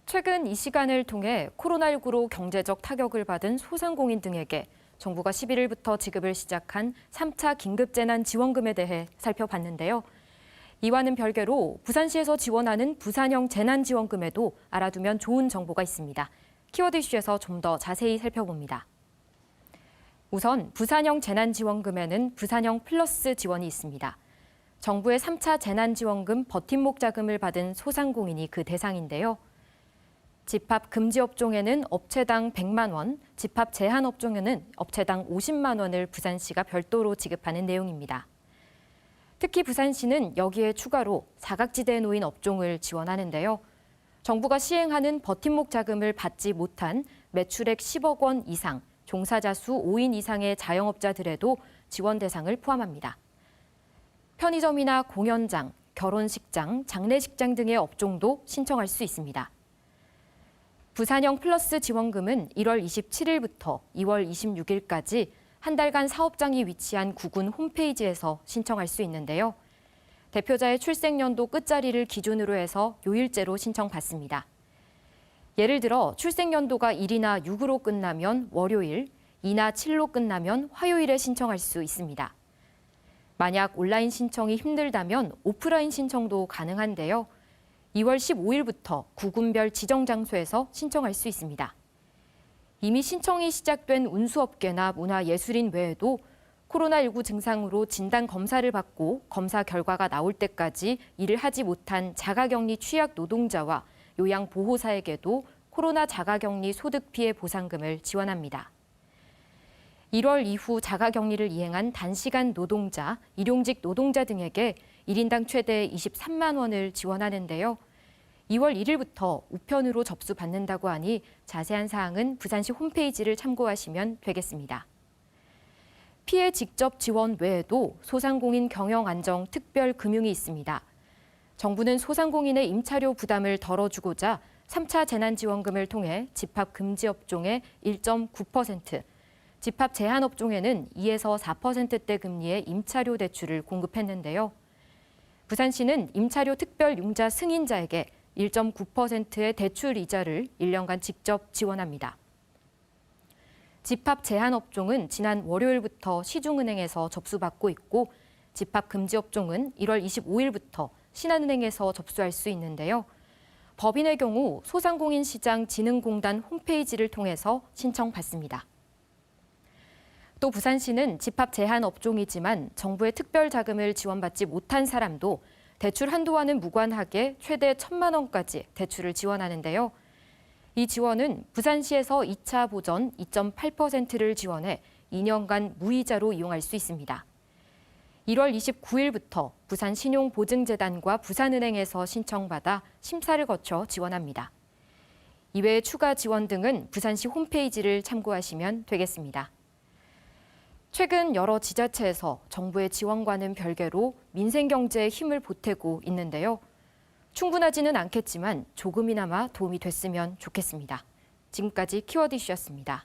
최근 이 시간을 통해 코로나19로 경제적 타격을 받은 소상공인 등에게 정부가 11일부터 지급을 시작한 3차 긴급재난지원금에 대해 살펴봤는데요. 이와는 별개로 부산시에서 지원하는 부산형 재난지원금에도 알아두면 좋은 정보가 있습니다. 키워드 이슈에서 좀 더 자세히 살펴봅니다. 우선 부산형 재난지원금에는 부산형 플러스 지원이 있습니다. 정부의 3차 재난지원금 버팀목 자금을 받은 소상공인이 그 대상인데요. 집합 금지 업종에는 업체당 100만 원, 집합 제한 업종에는 업체당 50만 원을 부산시가 별도로 지급하는 내용입니다. 특히 부산시는 여기에 추가로 사각지대에 놓인 업종을 지원하는데요. 정부가 시행하는 버팀목 자금을 받지 못한 매출액 10억 원 이상, 종사자 수 5인 이상의 자영업자들에도 지원 대상을 포함합니다. 편의점이나 공연장, 결혼식장, 장례식장 등의 업종도 신청할 수 있습니다. 부산형 플러스 지원금은 1월 27일부터 2월 26일까지 한 달간 사업장이 위치한 구군 홈페이지에서 신청할 수 있는데요. 대표자의 출생연도 끝자리를 기준으로 해서 요일제로 신청받습니다. 예를 들어 출생연도가 1이나 6으로 끝나면 월요일, 2나 7로 끝나면 화요일에 신청할 수 있습니다. 만약 온라인 신청이 힘들다면 오프라인 신청도 가능한데요. 2월 15일부터 구군별 지정 장소에서 신청할 수 있습니다. 이미 신청이 시작된 운수업계나 문화예술인 외에도 코로나19 증상으로 진단 검사를 받고 검사 결과가 나올 때까지 일을 하지 못한 자가격리 취약 노동자와 요양보호사에게도 코로나 자가격리 소득 피해 보상금을 지원합니다. 1월 이후 자가격리를 이행한 단시간 노동자, 일용직 노동자 등에게 1인당 최대 23만 원을 지원하는데요. 2월 1일부터 우편으로 접수받는다고 하니 자세한 사항은 부산시 홈페이지를 참고하시면 되겠습니다. 피해 직접 지원 외에도 소상공인 경영 안정 특별 금융이 있습니다. 정부는 소상공인의 임차료 부담을 덜어주고자 3차 재난지원금을 통해 집합 금지 업종에 1.9%, 집합 제한 업종에는 2에서 4%대 금리의 임차료 대출을 공급했는데요. 부산시는 임차료 특별 융자 승인자에게 1.9%의 대출 이자를 1년간 직접 지원합니다. 집합 제한 업종은 지난 월요일부터 시중은행에서 접수받고 있고 집합 금지 업종은 1월 25일부터 신한은행에서 접수할 수 있는데요. 법인의 경우 소상공인시장진흥공단 홈페이지를 통해서 신청받습니다. 또 부산시는 집합 제한 업종이지만 정부의 특별 자금을 지원받지 못한 사람도 대출 한도와는 무관하게 최대 1,000만 원까지 대출을 지원하는데요. 이 지원은 부산시에서 2차 보전 2.8%를 지원해 2년간 무이자로 이용할 수 있습니다. 1월 29일부터 부산신용보증재단과 부산은행에서 신청받아 심사를 거쳐 지원합니다. 이외에 추가 지원 등은 부산시 홈페이지를 참고하시면 되겠습니다. 최근 여러 지자체에서 정부의 지원과는 별개로 민생경제에 힘을 보태고 있는데요. 충분하지는 않겠지만 조금이나마 도움이 됐으면 좋겠습니다. 지금까지 키워드 이슈였습니다.